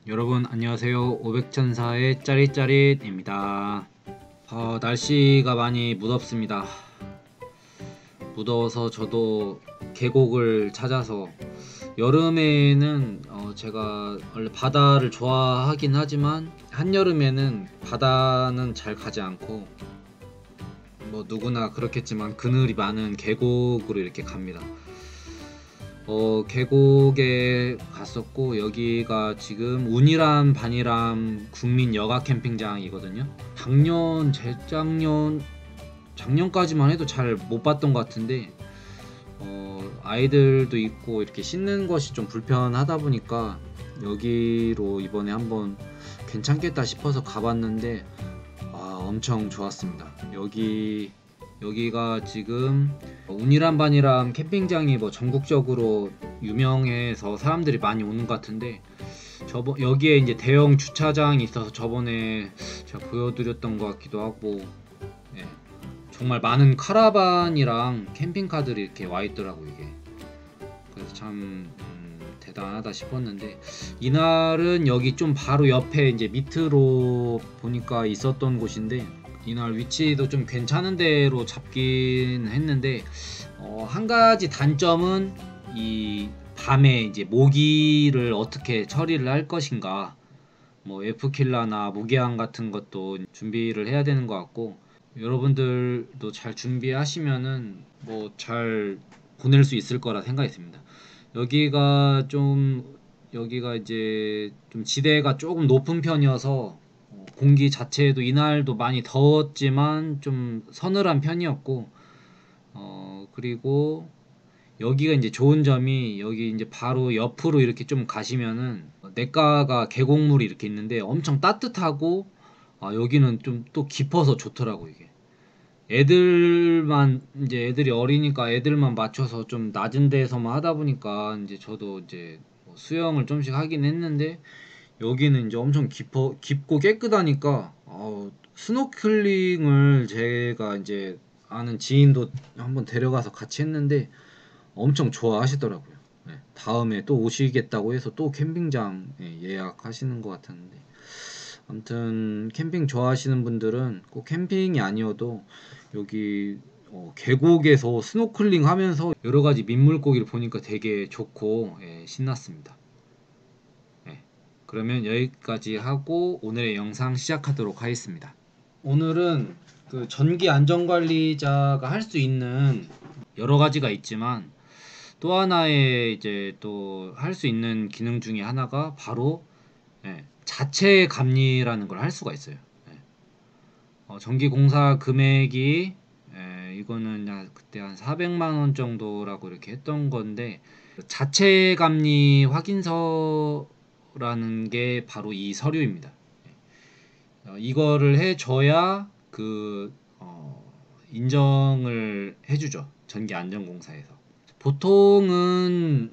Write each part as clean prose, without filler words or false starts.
여러분 안녕하세요. 500천사의 짜릿짜릿입니다. 날씨가 많이 무덥습니다. 무더워서 저도 계곡을 찾아서 여름에는 제가 원래 바다를 좋아하긴 하지만 한여름에는 바다는 잘 가지 않고 뭐 누구나 그렇겠지만 그늘이 많은 계곡으로 이렇게 갑니다. 계곡에 갔었고 여기가 지금 운이람 반이람 국민 여가 캠핑장이거든요. 작년까지만 해도 잘 못 봤던 것 같은데 아이들도 있고 이렇게 씻는 것이 좀 불편하다 보니까 여기로 이번에 한번 괜찮겠다 싶어서 가봤는데 엄청 좋았습니다. 여기가 지금 운이람 반이람 캠핑장이 뭐 전국적으로 유명해서 사람들이 많이 오는 것 같은데 여기에 이제 대형 주차장이 있어서 저번에 제가 보여드렸던 것 같기도 하고, 예, 정말 많은 카라반이랑 캠핑카들이 이렇게 와 있더라고 이게. 그래서 참 대단하다 싶었는데 이날은 여기 좀 바로 옆에 이제 밑으로 보니까 있었던 곳인데 이날 위치도 좀 괜찮은 데로 잡긴 했는데 한 가지 단점은 이 밤에 이제 모기를 어떻게 처리를 할 것인가, 뭐 F킬러나 무기향 같은 것도 준비를 해야 되는 것 같고, 여러분들도 잘 준비하시면은 뭐 잘 보낼 수 있을 거라 생각했습니다. 여기가 좀 여기가 이제 좀 지대가 조금 높은 편이어서 공기 자체도 이날도 많이 더웠지만 좀 서늘한 편이었고, 그리고 여기가 이제 좋은 점이 여기 이제 바로 옆으로 이렇게 좀 가시면은 냇가가 계곡물이 이렇게 있는데 엄청 따뜻하고, 여기는 좀 또 깊어서 좋더라고 이게. 애들이 어리니까 애들만 맞춰서 좀 낮은 데서만 하다 보니까 이제 저도 이제 뭐 수영을 좀씩 하긴 했는데 여기는 이제 엄청 깊고 깨끗하니까 스노클링을 제가 이제 아는 지인도 한번 데려가서 같이 했는데 엄청 좋아하시더라고요. 네, 다음에 또 오시겠다고 해서 또 캠핑장 예약하시는 것 같았는데, 아무튼 캠핑 좋아하시는 분들은 꼭 캠핑이 아니어도 여기 계곡에서 스노클링 하면서 여러 가지 민물고기를 보니까 되게 좋고, 신났습니다. 예, 그러면 여기까지 하고 오늘의 영상 시작하도록 하겠습니다. 오늘은 그 전기 안전관리자가 할 수 있는 여러 가지가 있지만 또 하나의 이제 또 할 수 있는 기능 중에 하나가 바로 자체 감리라는 걸 할 수가 있어요. 전기 공사 금액이 이거는 그때 한 400만 원 정도라고 이렇게 했던 건데, 자체 감리 확인서라는 게 바로 이 서류입니다. 이거를 해줘야 인정을 해주죠, 전기안전공사에서. 보통은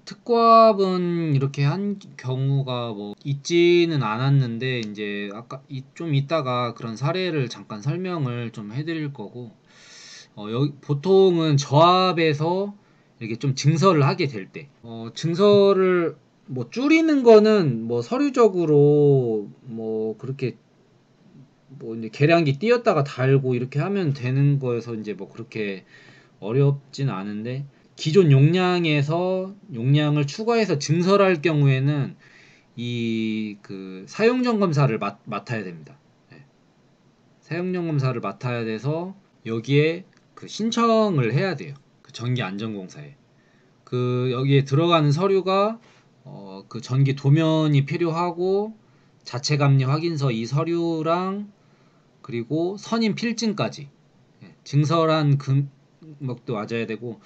특과분 이렇게 한 경우가 뭐 있지는 않았는데, 이제 아까 좀 이따가 그런 사례를 잠깐 설명을 좀 해드릴 거고, 여기 보통은 저압에서 이렇게 좀 증설을 하게 될 때, 증설을 뭐 줄이는 거는 뭐 서류적으로 뭐 그렇게 뭐 이제 계량기 띄었다가 달고 이렇게 하면 되는 거여서 이제 뭐 그렇게 어렵진 않은데, 기존 용량에서 용량을 추가해서 증설할 경우에는 이 그 사용전 검사를 맡아야 됩니다. 네. 사용전 검사를 맡아야 돼서 여기에 그 신청을 해야 돼요. 그 전기안전공사에. 그 여기에 들어가는 서류가 그 전기 도면이 필요하고 자체 감리 확인서 이 서류랑 그리고 선임 필증까지, 증설한 금액도 맞아야 되고,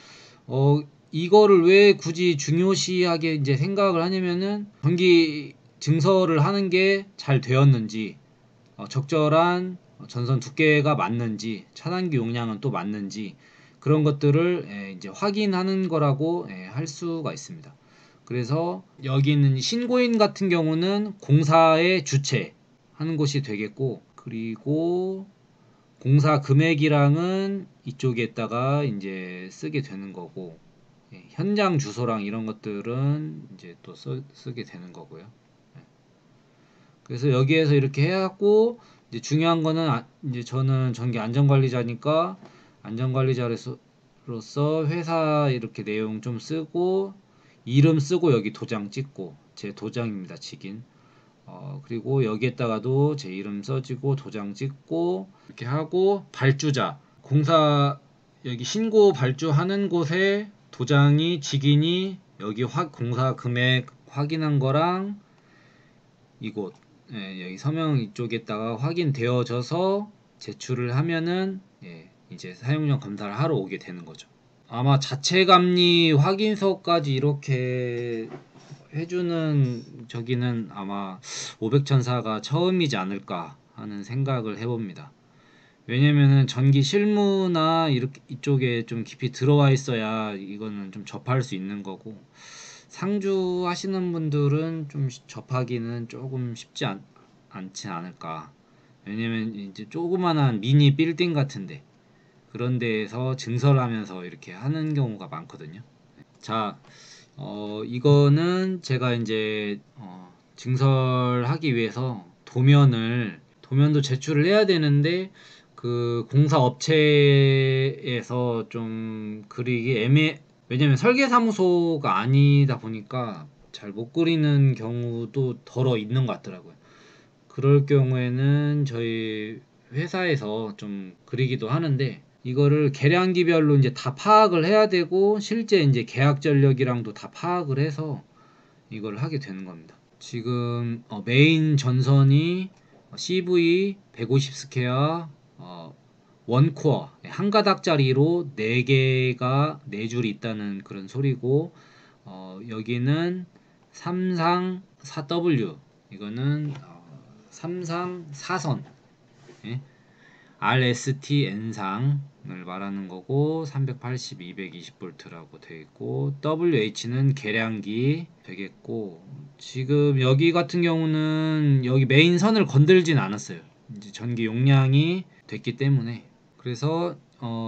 이거를 왜 굳이 중요시하게 이제 생각을 하냐면은 전기 증설을 하는 게 잘 되었는지, 적절한 전선 두께가 맞는지, 차단기 용량은 또 맞는지, 그런 것들을 이제 확인하는 거라고 할 수가 있습니다. 그래서 여기 있는 신고인 같은 경우는 공사의 주체 하는 곳이 되겠고, 그리고 공사 금액이랑은 이쪽에다가 이제 쓰게 되는 거고, 현장 주소랑 이런 것들은 이제 또 쓰게 되는 거고요. 그래서 여기에서 이렇게 해갖고 이제 중요한 거는 이제 저는 전기 안전관리자니까 안전관리자로서 회사 이렇게 내용 좀 쓰고 이름 쓰고 여기 도장 찍고 제 도장입니다. 직인. 그리고 여기에다가도 제 이름 써지고 도장 찍고 이렇게 하고 발주자 공사 여기 신고 발주하는 곳에 도장이 직인이 여기 공사 금액 확인한 거랑 이곳 여기 서명 이쪽에다가 확인되어져서 제출을 하면은 이제 사용량 검사를 하러 오게 되는 거죠. 아마 자체감리 확인서까지 이렇게 해주는 저기는 아마 500천사가 처음이지 않을까 하는 생각을 해봅니다. 왜냐면은 전기 실무나 이렇게 이쪽에 좀 깊이 들어와 있어야 이거는 좀 접할 수 있는 거고 상주 하시는 분들은 좀 접하기는 조금 쉽지 않지 않을까. 왜냐면 이제 조그만한 미니 빌딩 같은데 그런 데에서 증설하면서 이렇게 하는 경우가 많거든요. 자, 이거는 제가 이제 증설하기 위해서 도면도 제출을 해야 되는데 그 공사 업체에서 좀 그리기 왜냐면 설계사무소가 아니다 보니까 잘 못 그리는 경우도 덜어 있는 것 같더라고요. 그럴 경우에는 저희 회사에서 좀 그리기도 하는데 이거를 계량기별로 이제 다 파악을 해야 되고 실제 이제 계약 전력이랑도 다 파악을 해서 이걸 하게 되는 겁니다. 지금 메인 전선이 CV 150 스퀘어 원코어 한 가닥짜리로 4개가 4줄이 있다는 그런 소리고 여기는 삼상 4W 이거는 삼상 4선 RST N상을 말하는 거고 380, 220V라고 되어 있고 WH는 계량기 되겠고 지금 여기 같은 경우는 여기 메인 선을 건들진 않았어요. 이제 전기 용량이 됐기 때문에 그래서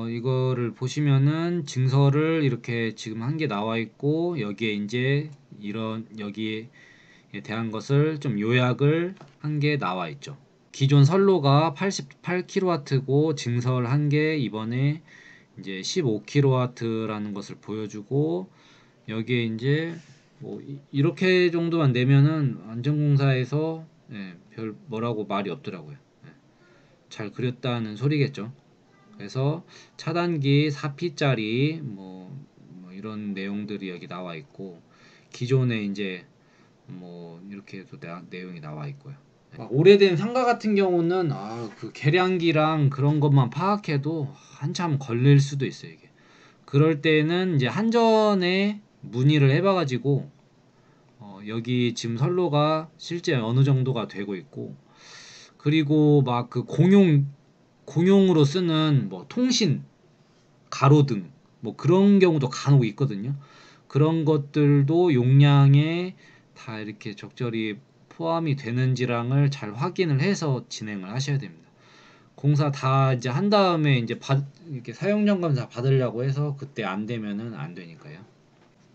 이거를 보시면은 증서를 이렇게 지금 한 개 나와 있고 여기에 이제 이런 여기에 대한 것을 좀 요약을 한 게 나와 있죠. 기존 선로가 88kW고 증설한 게 이번에 이제 15kW라는 것을 보여주고 여기에 이제 뭐 이렇게 정도만 내면은 안전공사에서 별 뭐라고 말이 없더라고요. 잘 그렸다는 소리겠죠. 그래서 차단기 4P짜리 뭐 이런 내용들이 여기 나와 있고 기존에 이제 뭐 이렇게도 내용이 나와 있고요. 막 오래된 상가 같은 경우는 그 계량기랑 그런 것만 파악해도 한참 걸릴 수도 있어요. 이게 그럴 때는 이제 한전에 문의를 해봐가지고 여기 지금 선로가 실제 어느 정도가 되고 있고 그리고 막 그 공용으로 쓰는 뭐 통신 가로등 뭐 그런 경우도 간혹 있거든요. 그런 것들도 용량에 다 이렇게 적절히 포함이 되는지랑을 잘 확인을 해서 진행을 하셔야 됩니다. 공사 다 이제 한 다음에 이제 이렇게 사용량 검사 받으려고 해서 그때 안 되면은 안 되니까요.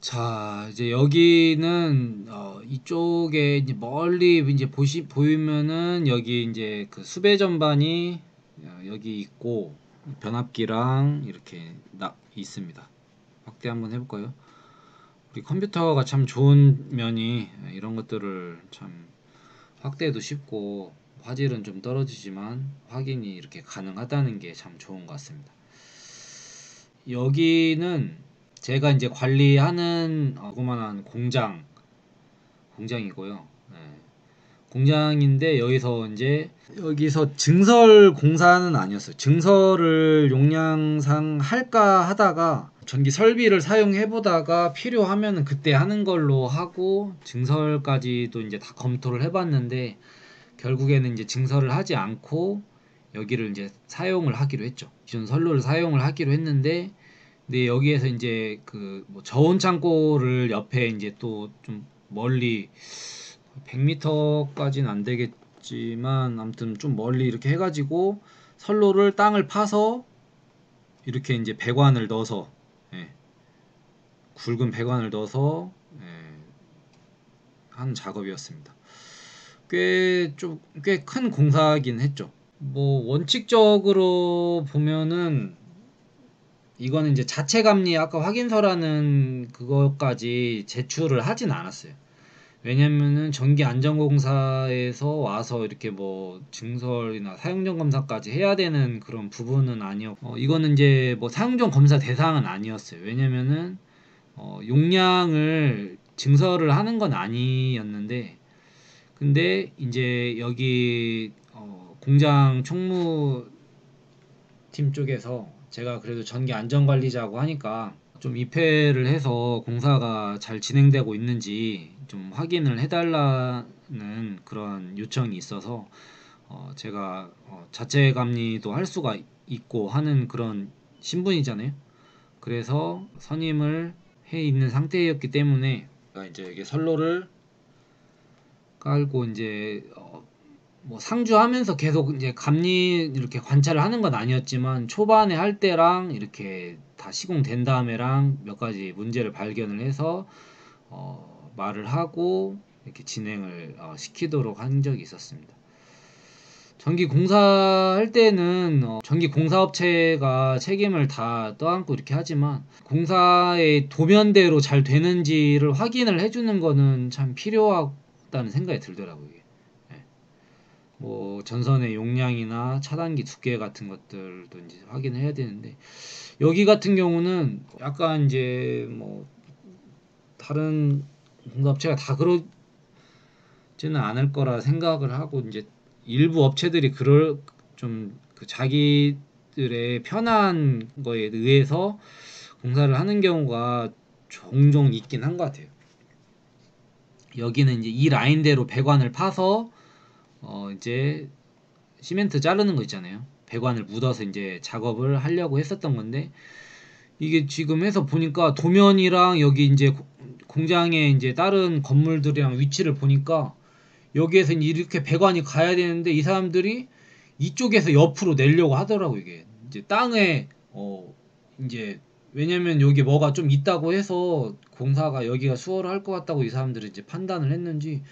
자, 이제 여기는 이쪽에 이제 멀리 이제 보이면은 여기 이제 그 수배 전반이 여기 있고 변압기랑 이렇게 있습니다. 확대 한번 해볼까요? 우리 컴퓨터가 참 좋은 면이 이런 것들을 참 확대도 쉽고 화질은 좀 떨어지지만 확인이 이렇게 가능하다는 게 참 좋은 것 같습니다. 여기는 제가 이제 관리하는 조그만한 공장이고요. 공장인데 여기서 증설 공사는 아니었어요. 증설을 용량상 할까 하다가 전기 설비를 사용해 보다가 필요하면 그때 하는 걸로 하고 증설까지도 이제 다 검토를 해봤는데 결국에는 이제 증설을 하지 않고 여기를 이제 사용을 하기로 했죠. 기존 선로를 사용을 하기로 했는데 근데 여기에서 이제 그 뭐 저온 창고를 옆에 이제 또 좀 멀리 100m까지는 안 되겠지만 아무튼 좀 멀리 이렇게 해가지고 선로를 땅을 파서 이렇게 이제 배관을 넣어서 굵은 배관을 넣어서 하는 작업이었습니다. 꽤 큰 공사긴 했죠. 뭐 원칙적으로 보면은 이거는 이제 자체 감리 아까 확인서라는 그것까지 제출을 하진 않았어요. 왜냐면은 전기안전공사에서 와서 이렇게 뭐 증설이나 사용전 검사까지 해야 되는 그런 부분은 아니었고, 이거는 이제 뭐 사용전 검사 대상은 아니었어요. 왜냐면은 용량을 증설을 하는 건 아니었는데, 근데 이제 여기 공장 총무팀 쪽에서 제가 그래도 전기 안전관리자고 하니까 좀 입회를 해서 공사가 잘 진행되고 있는지 좀 확인을 해달라는 그런 요청이 있어서 제가 자체 감리도 할 수가 있고 하는 그런 신분이잖아요. 그래서 선임을 해 있는 상태였기 때문에 제가 이제 이게 선로를 깔고 이제 뭐 상주하면서 계속 이제 감리 이렇게 관찰을 하는 건 아니었지만 초반에 할 때랑 이렇게 다 시공된 다음에랑 몇 가지 문제를 발견을 해서 말을 하고 이렇게 진행을 시키도록 한 적이 있었습니다. 전기 공사할 때는 전기 공사업체가 책임을 다 떠안고 이렇게 하지만 공사의 도면대로 잘 되는지를 확인을 해주는 거는 참 필요하다는 생각이 들더라고요. 예. 뭐 전선의 용량이나 차단기 두께 같은 것들도 이제 확인을 해야 되는데 여기 같은 경우는 약간 이제 뭐 다른 공사업체가 다 그러지는 않을 거라 생각을 하고 이제 일부 업체들이 그럴 좀 그 자기들의 편한 거에 의해서 공사를 하는 경우가 종종 있긴 한 것 같아요. 여기는 이제 이 라인대로 배관을 파서 이제 시멘트 자르는 거 있잖아요. 배관을 묻어서 이제 작업을 하려고 했었던 건데 이게 지금 해서 보니까 도면이랑 여기 이제 공장에 이제 다른 건물들이랑 위치를 보니까 여기에서 이렇게 배관이 가야 되는데 이 사람들이 이쪽에서 옆으로 내려고 하더라고. 이게 이제 땅에 이제 왜냐면 여기 뭐가 좀 있다고 해서 공사가 여기가 수월할 것 같다고 이 사람들이 이제 판단을 했는지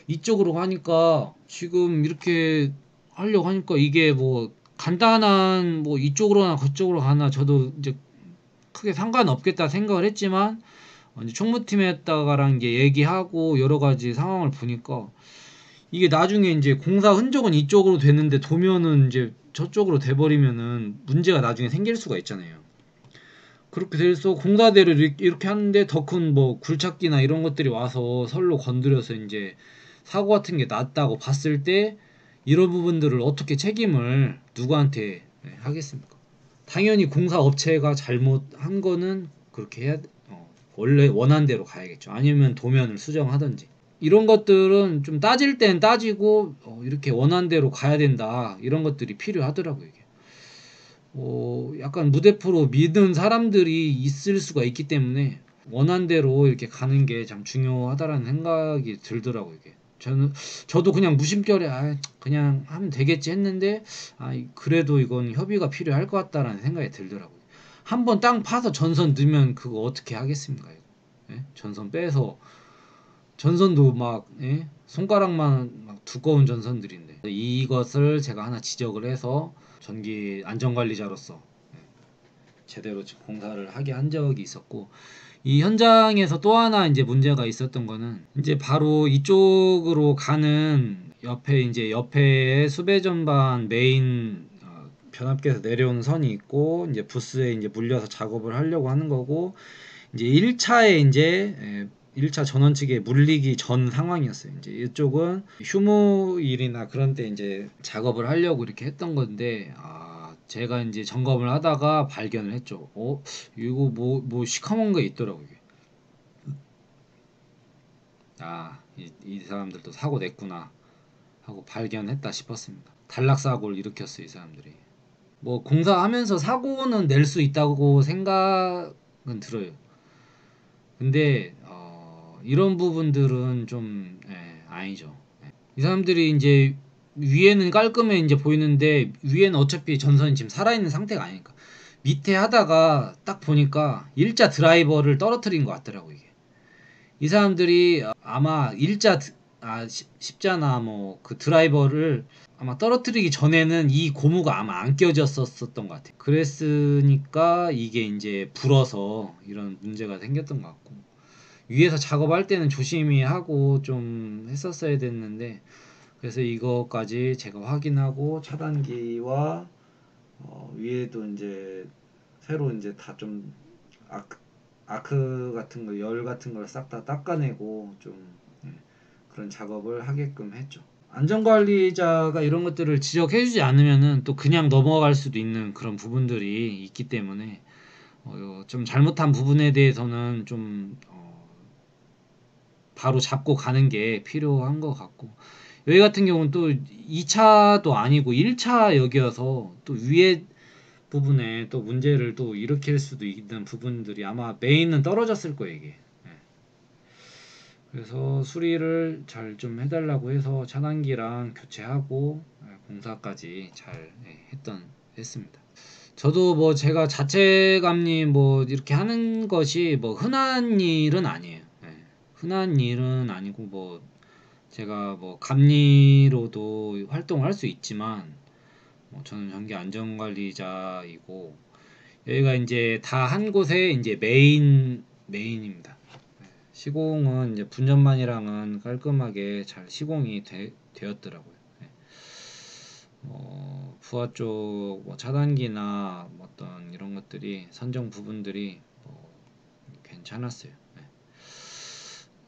이쪽으로 가니까 지금 이렇게 하려고 하니까 이게 뭐 간단한 뭐 이쪽으로나 그쪽으로 가나 저도 이제 크게 상관없겠다 생각을 했지만 이제 총무팀에다가랑 이제 얘기하고 여러 가지 상황을 보니까 이게 나중에 이제 공사 흔적은 이쪽으로 되는데 도면은 이제 저쪽으로 돼버리면은 문제가 나중에 생길 수가 있잖아요. 그렇게 돼서 공사대로 이렇게 하는데 더 큰 뭐 굴착기나 이런 것들이 와서 선로 건드려서 이제 사고 같은 게 났다고 봤을 때 이런 부분들을 어떻게 책임을 누구한테 하겠습니까? 당연히 공사업체가 잘못한 거는 그렇게 해야 원래 원한 대로 가야겠죠. 아니면 도면을 수정하든지. 이런 것들은 좀 따질 땐 따지고 이렇게 원한 대로 가야 된다. 이런 것들이 필요하더라고요. 이게. 약간 무대포로 믿는 사람들이 있을 수가 있기 때문에 원한 대로 이렇게 가는 게 참 중요하다라는 생각이 들더라고요. 이게. 저도 그냥 무심결에 그냥 하면 되겠지 했는데 그래도 이건 협의가 필요할 것 같다라는 생각이 들더라고요. 한번 땅 파서 전선 넣으면 그거 어떻게 하겠습니까? 이거? 예? 전선 빼서 전선도 막 손가락만 막 두꺼운 전선들인데 이것을 제가 하나 지적을 해서 전기 안전관리자로서 제대로 공사를 하게 한 적이 있었고 이 현장에서 또 하나 이제 문제가 있었던 거는 이제 바로 이쪽으로 가는 옆에 수배 전반 메인 변압기에서 내려오는 선이 있고 이제 부스에 이제 물려서 작업을 하려고 하는 거고 이제 1차에 이제 1차 전원 측에 물리기 전 상황이었어요. 이제 이쪽은 휴무일이나 그런 때 이제 작업을 하려고 이렇게 했던 건데 제가 이제 점검을 하다가 발견을 했죠. 이거 뭐 시커먼 게 있더라고요. 이 사람들도 사고 냈구나 하고 발견했다 싶었습니다. 단락 사고를 일으켰어요, 이 사람들이. 뭐 공사하면서 사고는 낼 수 있다고 생각은 들어요. 근데 이런 부분들은 좀 아니죠. 이 사람들이 이제 위에는 깔끔해 이제 보이는데 위에는 어차피 전선이 지금 살아있는 상태가 아니니까 밑에 하다가 딱 보니까 일자 드라이버를 떨어뜨린 것 같더라고 이게. 이 사람들이 아마 일자 십자나 뭐 그 드라이버를 아마 떨어뜨리기 전에는 이 고무가 아마 안 껴졌었던 것 같아요. 그랬으니까 이게 이제 불어서 이런 문제가 생겼던 것 같고, 위에서 작업할 때는 조심히 하고 좀 했었어야 됐는데, 그래서 이거까지 제가 확인하고 차단기와 위에도 이제 새로 이제 다 좀 아크 같은 거, 열 같은 걸 싹 다 닦아내고 좀 그런 작업을 하게끔 했죠. 안전관리자가 이런 것들을 지적해주지 않으면은 또 그냥 넘어갈 수도 있는 그런 부분들이 있기 때문에 좀 잘못한 부분에 대해서는 좀 바로 잡고 가는 게 필요한 것 같고, 여기 같은 경우는 또 2차도 아니고 1차 역이어서 또 위에 부분에 또 문제를 또 일으킬 수도 있는 부분들이 아마 메인은 떨어졌을 거예요 이게. 그래서 수리를 잘 좀 해달라고 해서 차단기랑 교체하고 공사까지 잘 했습니다. 저도 뭐 제가 자체감리 뭐 이렇게 하는 것이 뭐 흔한 일은 아니에요. 흔한 일은 아니고 뭐 제가 뭐 감리로도 활동을 할 수 있지만 뭐 저는 전기 안전관리자이고 여기가 이제 다 한 곳에 이제 메인입니다. 시공은 이제 분전만이랑은 깔끔하게 잘 시공이 되었더라고요. 부하 쪽뭐 차단기나 뭐 어떤 이런 것들이 선정 부분들이 뭐 괜찮았어요.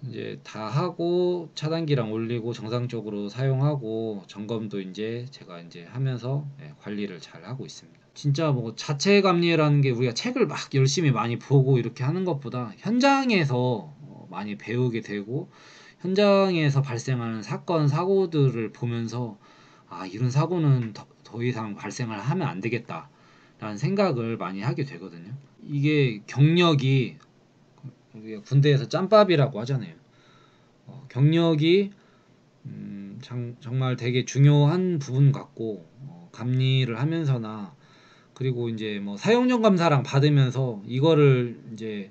이제 다 하고 차단기랑 올리고 정상적으로 사용하고 점검도 이제 제가 이제 하면서 관리를 잘 하고 있습니다. 진짜 뭐 자체 감리라는 게 우리가 책을 막 열심히 많이 보고 이렇게 하는 것보다 현장에서 많이 배우게 되고 현장에서 발생하는 사건 사고들을 보면서 이런 사고는 더 이상 발생을 하면 안 되겠다 라는 생각을 많이 하게 되거든요. 이게 경력이 우리가 군대에서 짬밥이라고 하잖아요. 경력이 정말 되게 중요한 부분 같고 감리를 하면서나 그리고 이제 뭐 사용전 감사랑 받으면서 이거를 이제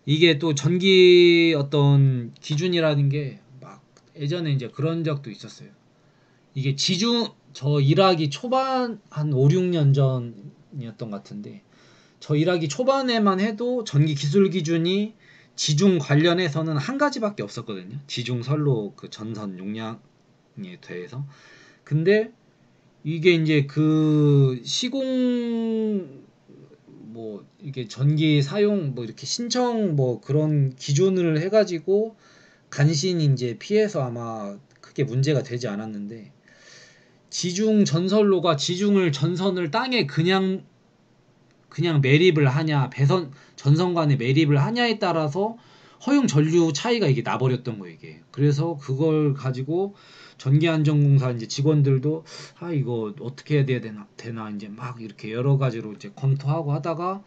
이게 또 전기 어떤 기준이라는 게 막 예전에 이제 그런 적도 있었어요. 이게 저 일하기 초반 한 5, 6년 전이었던 것 같은데 저 일하기 초반에만 해도 전기 기술 기준이 지중 관련해서는 한 가지밖에 없었거든요. 지중 선로 그 전선 용량에 대해서. 근데 이게 이제 그 시공 뭐 이게 전기 사용 뭐 이렇게 신청 뭐 그런 기준을 해가지고 간신히 이제 피해서 아마 크게 문제가 되지 않았는데 지중 전선로가 지중을 전선을 땅에 그냥 매립을 하냐 배선 전선 간에 매립을 하냐에 따라서 허용 전류 차이가 이게 나버렸던 거예요 이게. 그래서 그걸 가지고 전기안전공사 이제 직원들도 이거 어떻게 해야 되나 이제 막 이렇게 여러 가지로 이제 검토하고 하다가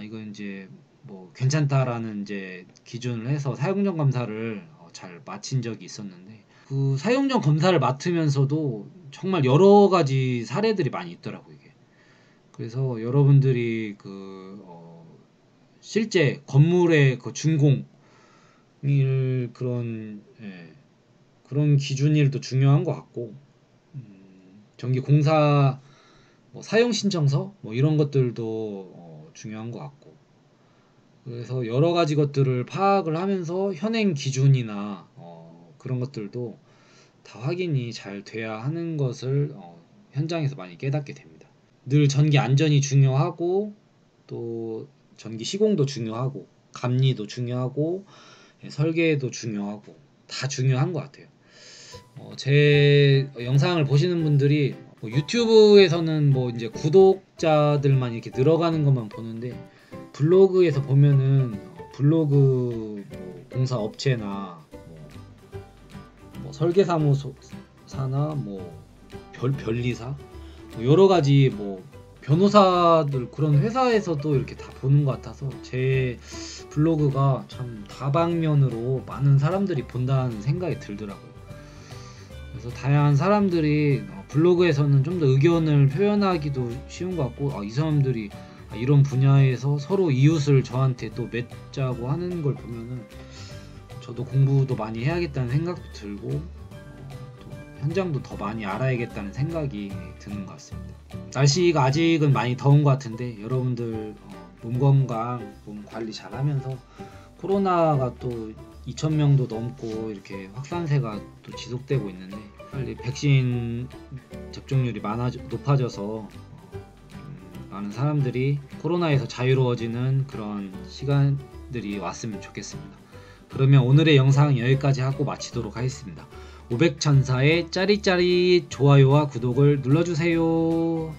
이거 이제 뭐 괜찮다라는 이제 기준을 해서 사용전 검사를 잘 마친 적이 있었는데 그 사용전 검사를 맡으면서도 정말 여러 가지 사례들이 많이 있더라고요 이게. 그래서 여러분들이 실제 건물의 그 준공일 그런 기준일도 중요한 것 같고 전기 공사 뭐 사용 신청서 뭐 이런 것들도 중요한 것 같고 그래서 여러 가지 것들을 파악을 하면서 현행 기준이나 그런 것들도 다 확인이 잘 돼야 하는 것을 현장에서 많이 깨닫게 됩니다. 늘 전기 안전이 중요하고 또 전기 시공도 중요하고 감리도 중요하고 설계도 중요하고 다 중요한 것 같아요. 제 영상을 보시는 분들이 뭐 유튜브에서는 뭐 이제 구독자들만 이렇게 늘어가는 것만 보는데 블로그에서 보면은 블로그 뭐 공사 업체나 뭐 설계사무소사나 뭐 변리사 뭐 여러 가지 뭐 변호사들 그런 회사에서도 이렇게 다 보는 것 같아서 제 블로그가 참 다방면으로 많은 사람들이 본다는 생각이 들더라고요. 그래서 다양한 사람들이 블로그에서는 좀 더 의견을 표현하기도 쉬운 것 같고 이 사람들이 이런 분야에서 서로 이웃을 저한테 또 맺자고 하는 걸 보면은 저도 공부도 많이 해야겠다는 생각도 들고 또 현장도 더 많이 알아야겠다는 생각이 드는 것 같습니다. 날씨가 아직은 많이 더운 것 같은데 여러분들 몸 건강, 몸 관리 잘 하면서 코로나가 또 2,000명도 넘고 이렇게 확산세가 또 지속되고 있는데 빨리 백신 접종률이 높아져서 많은 사람들이 코로나에서 자유로워지는 그런 시간들이 왔으면 좋겠습니다. 그러면 오늘의 영상 여기까지 하고 마치도록 하겠습니다. 500천사의 짜릿짜릿 좋아요와 구독을 눌러주세요.